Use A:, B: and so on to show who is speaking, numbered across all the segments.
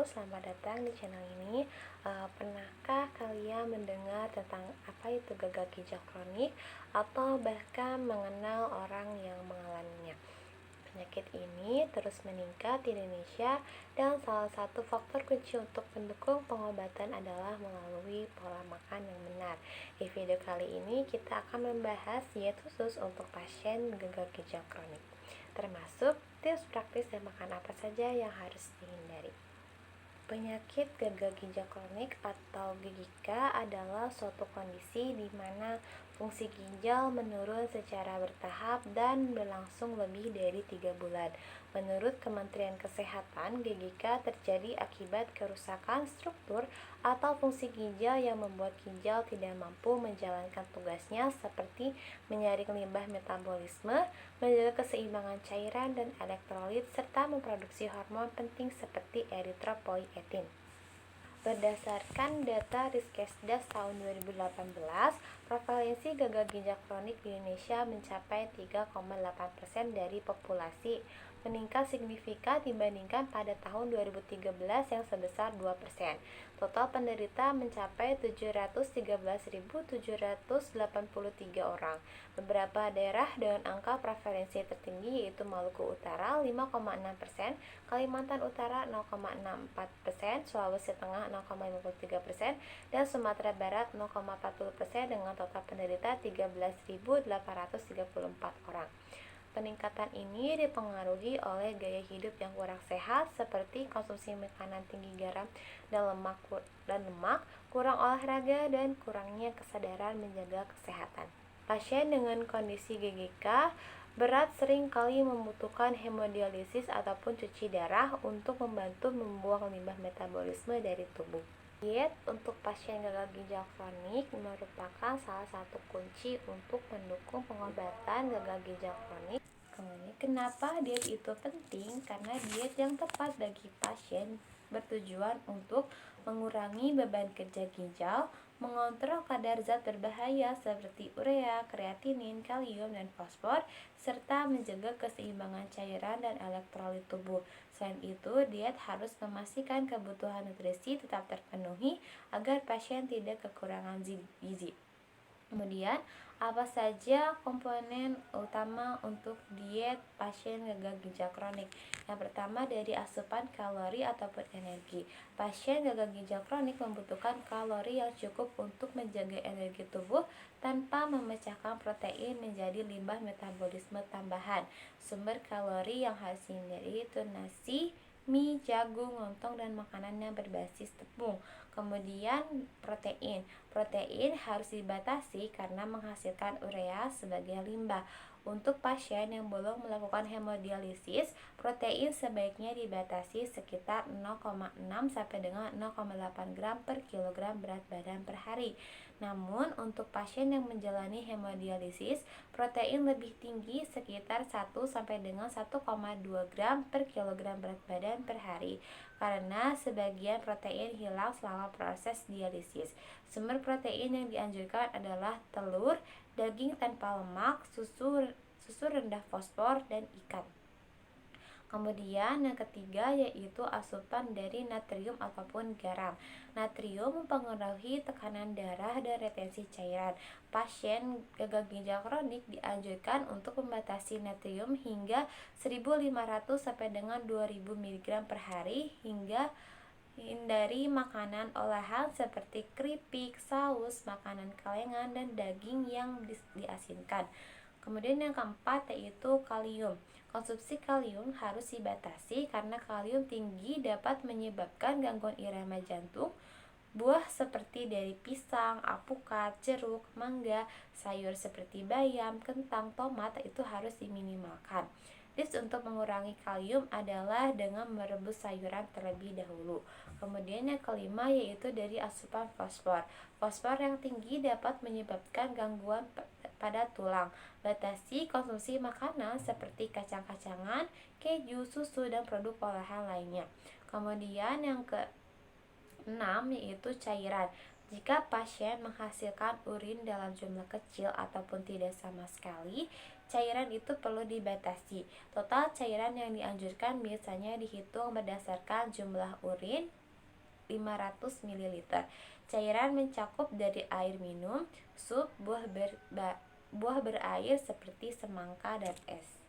A: selamat datang di channel ini. Pernahkah kalian mendengar tentang apa itu gagal ginjal kronik atau bahkan mengenal orang yang mengalaminya? Penyakit ini terus meningkat di Indonesia dan salah satu faktor kunci untuk mendukung pengobatan adalah melalui pola makan yang benar. Di video kali ini kita akan membahas diet khusus untuk pasien gagal ginjal kronik, termasuk tips praktis dan makan apa saja yang harus dihindari. Penyakit gagal ginjal kronik atau GGK adalah suatu kondisi di mana fungsi ginjal menurun secara bertahap dan berlangsung lebih dari 3 bulan. Menurut Kementerian Kesehatan, GGK terjadi akibat kerusakan struktur atau fungsi ginjal yang membuat ginjal tidak mampu menjalankan tugasnya seperti menyaring limbah metabolisme, menjaga keseimbangan cairan dan elektrolit, serta memproduksi hormon penting seperti eritropoietin. Berdasarkan data Riskesdas tahun 2018, prevalensi gagal ginjal kronik di Indonesia mencapai 3,8% dari populasi, meningkat signifikan dibandingkan pada tahun 2013 yang sebesar 2%. Total penderita mencapai 713.783 orang. Beberapa daerah dengan angka prevalensi tertinggi yaitu Maluku Utara 5,6%, Kalimantan Utara 0,64%, Sulawesi Tengah 0,53%, dan Sumatera Barat 0,40% dengan total penderita 13.834 orang. Peningkatan ini dipengaruhi oleh gaya hidup yang kurang sehat seperti konsumsi makanan tinggi garam dan lemak, kurang olahraga, dan kurangnya kesadaran menjaga kesehatan. Pasien dengan kondisi GGK berat sering kali membutuhkan hemodialisis ataupun cuci darah untuk membantu membuang limbah metabolisme dari tubuh. Diet untuk pasien gagal ginjal kronik merupakan salah satu kunci untuk mendukung pengobatan gagal ginjal kronik. Kemudian, kenapa diet itu penting? Karena diet yang tepat bagi pasien bertujuan untuk mengurangi beban kerja ginjal, mengontrol kadar zat berbahaya seperti urea, kreatinin, kalium, dan fosfor, serta menjaga keseimbangan cairan dan elektrolit tubuh. Selain itu, diet harus memastikan kebutuhan nutrisi tetap terpenuhi agar pasien tidak kekurangan gizi. Kemudian, apa saja komponen utama untuk diet pasien gagal ginjal kronik? Yang pertama, dari asupan kalori ataupun energi. Pasien gagal ginjal kronik membutuhkan kalori yang cukup untuk menjaga energi tubuh tanpa memecahkan protein menjadi limbah metabolisme tambahan. Sumber kalori yang harus dihindari itu nasi, mie, jagung, lontong, dan makanan yang berbasis tepung. Kemudian protein harus dibatasi karena menghasilkan urea sebagai limbah. Untuk pasien yang belum melakukan hemodialisis, protein sebaiknya dibatasi sekitar 0,6 sampai dengan 0,8 gram per kilogram berat badan per hari. Namun untuk pasien yang menjalani hemodialisis, protein lebih tinggi sekitar 1 sampai dengan 1,2 gram per kilogram berat badan per hari karena sebagian protein hilang selama proses dialisis. Sumber protein yang dianjurkan adalah telur, daging tanpa lemak, susu rendah fosfor, dan ikan. Kemudian yang ketiga yaitu asupan dari natrium ataupun garam. Natrium mempengaruhi tekanan darah dan retensi cairan. Pasien gagal ginjal kronik dianjurkan untuk membatasi natrium hingga 1.500 sampai dengan 2.000 mg per hari, hingga hindari makanan olahan seperti keripik, saus, makanan kalengan, dan daging yang diasinkan. Kemudian yang keempat yaitu kalium. Konsumsi kalium harus dibatasi karena kalium tinggi dapat menyebabkan gangguan irama jantung. Buah seperti dari pisang, alpukat, jeruk, mangga, sayur seperti bayam, kentang, tomat itu harus diminimalkan. Tips untuk mengurangi kalium adalah dengan merebus sayuran terlebih dahulu. Kemudian yang kelima yaitu dari asupan fosfor. Fosfor yang tinggi dapat menyebabkan gangguan pada tulang. Batasi konsumsi makanan seperti kacang-kacangan, keju, susu, dan produk olahan lainnya. Kemudian yang ke-6 yaitu cairan. Jika pasien menghasilkan urin dalam jumlah kecil ataupun tidak sama sekali, cairan itu perlu dibatasi. Total cairan yang dianjurkan biasanya dihitung berdasarkan jumlah urin 500 ml. Cairan mencakup dari air minum, sup, buah berair seperti semangka dan es.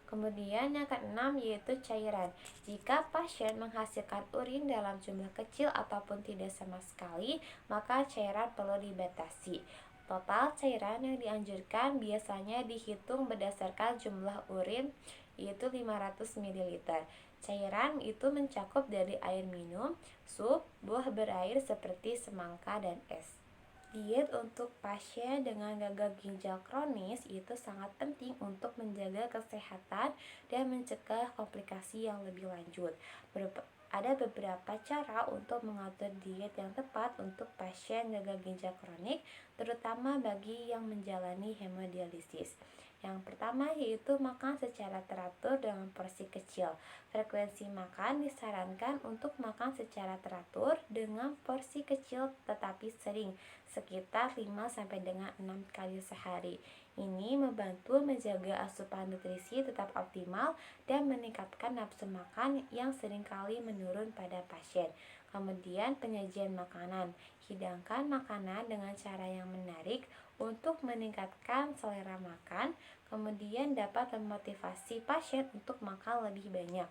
A: Kemudian yang keenam yaitu cairan. Jika pasien menghasilkan urin dalam jumlah kecil ataupun tidak sama sekali, maka cairan perlu dibatasi. Total cairan yang dianjurkan biasanya dihitung berdasarkan jumlah urin, yaitu 500 ml. Cairan itu mencakup dari air minum, sup, buah berair seperti semangka dan es. Diet untuk pasien dengan gagal ginjal kronis itu sangat penting untuk menjaga kesehatan dan mencegah komplikasi yang lebih lanjut. Ada beberapa cara untuk mengatur diet yang tepat untuk pasien gagal ginjal kronik, terutama bagi yang menjalani hemodialisis. Yang pertama yaitu makan secara teratur dengan porsi kecil. Frekuensi makan disarankan untuk makan secara teratur dengan porsi kecil tetapi sering, sekitar 5 sampai dengan 6 kali sehari. Ini membantu menjaga asupan nutrisi tetap optimal dan meningkatkan nafsu makan yang seringkali menurun pada pasien. Kemudian penyajian makanan. Hidangkan makanan dengan cara yang menarik untuk meningkatkan selera makan, kemudian dapat memotivasi pasien untuk makan lebih banyak.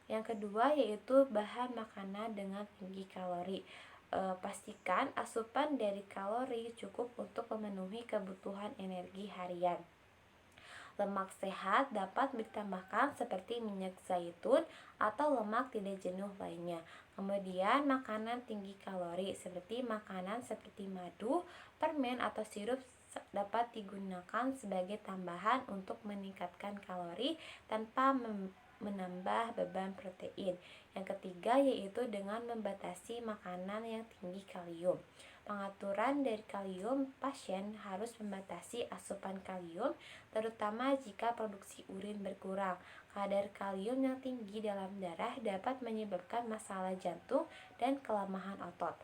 A: Yang kedua yaitu bahan makanan dengan tinggi kalori. Pastikan asupan dari kalori cukup untuk memenuhi kebutuhan energi harian. Lemak sehat dapat ditambahkan seperti minyak zaitun atau lemak tidak jenuh lainnya. Kemudian makanan tinggi kalori seperti makanan seperti madu, permen atau sirup dapat digunakan sebagai tambahan untuk meningkatkan kalori tanpa menambah beban protein. Yang ketiga yaitu dengan membatasi makanan yang tinggi kalium. Pengaturan dari kalium, pasien harus membatasi asupan kalium, terutama jika produksi urin berkurang. Kadar kalium yang tinggi dalam darah dapat menyebabkan masalah jantung dan kelemahan otot.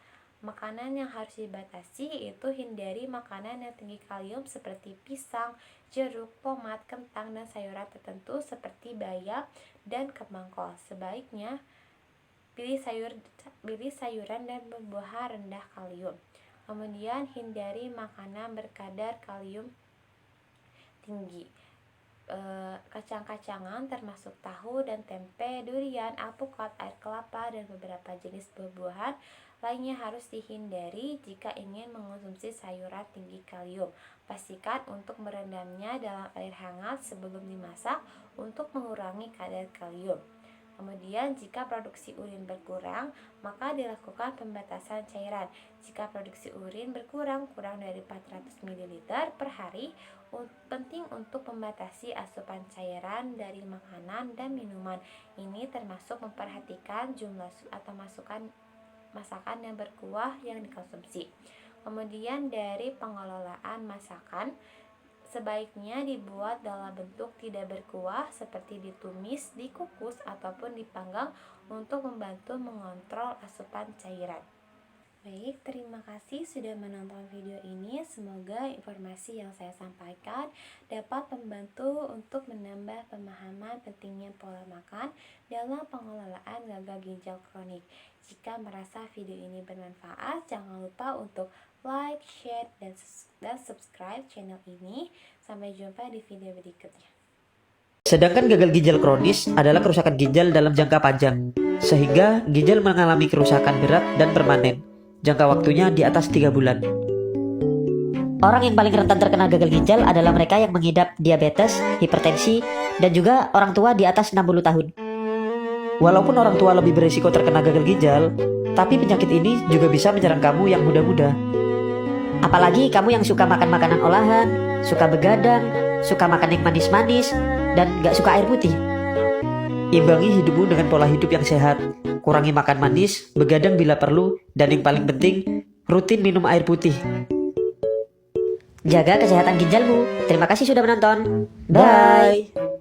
A: Makanan yang harus dibatasi yaitu hindari makanan yang tinggi kalium seperti pisang, jeruk, tomat, kentang, dan sayuran tertentu seperti bayam dan kembang kol. Sebaiknya pilih sayuran dan buah-buahan rendah kalium. Kemudian hindari makanan berkadar kalium tinggi. Kacang-kacangan termasuk tahu dan tempe, durian, alpukat, air kelapa, dan beberapa jenis buah-buahan lainnya harus dihindari jika ingin mengonsumsi sayuran tinggi kalium. Pastikan untuk merendamnya dalam air hangat sebelum dimasak untuk mengurangi kadar kalium. Kemudian jika produksi urin berkurang, maka dilakukan pembatasan cairan. Jika produksi urin berkurang dari 400 ml per hari, penting untuk membatasi asupan cairan dari makanan dan minuman. Ini termasuk memperhatikan jumlah atau masakan yang berkuah yang dikonsumsi. Kemudian dari pengelolaan masakan, sebaiknya dibuat dalam bentuk tidak berkuah seperti ditumis, dikukus, ataupun dipanggang untuk membantu mengontrol asupan cairan. Baik, terima kasih sudah menonton video ini. Semoga informasi yang saya sampaikan dapat membantu untuk menambah pemahaman pentingnya pola makan dalam pengelolaan gagal ginjal kronik. Jika merasa video ini bermanfaat, jangan lupa untuk like, share, dan subscribe channel ini. Sampai jumpa di video berikutnya.
B: Sedangkan gagal ginjal kronis adalah kerusakan ginjal dalam jangka panjang, sehingga ginjal mengalami kerusakan berat dan permanen. Jangka waktunya di atas 3 bulan. Orang yang paling rentan terkena gagal ginjal adalah mereka yang mengidap diabetes, hipertensi, dan juga orang tua di atas 60 tahun. Walaupun orang tua lebih berisiko terkena gagal ginjal, tapi penyakit ini juga bisa menyerang kamu yang muda-muda. Apalagi kamu yang suka makan makanan olahan, suka begadang, suka makan yang manis-manis, dan gak suka air putih. Imbangi hidupmu dengan pola hidup yang sehat. Kurangi makan manis, begadang bila perlu, dan yang paling penting, rutin minum air putih. Jaga kesehatan ginjalmu. Terima kasih sudah menonton. Bye.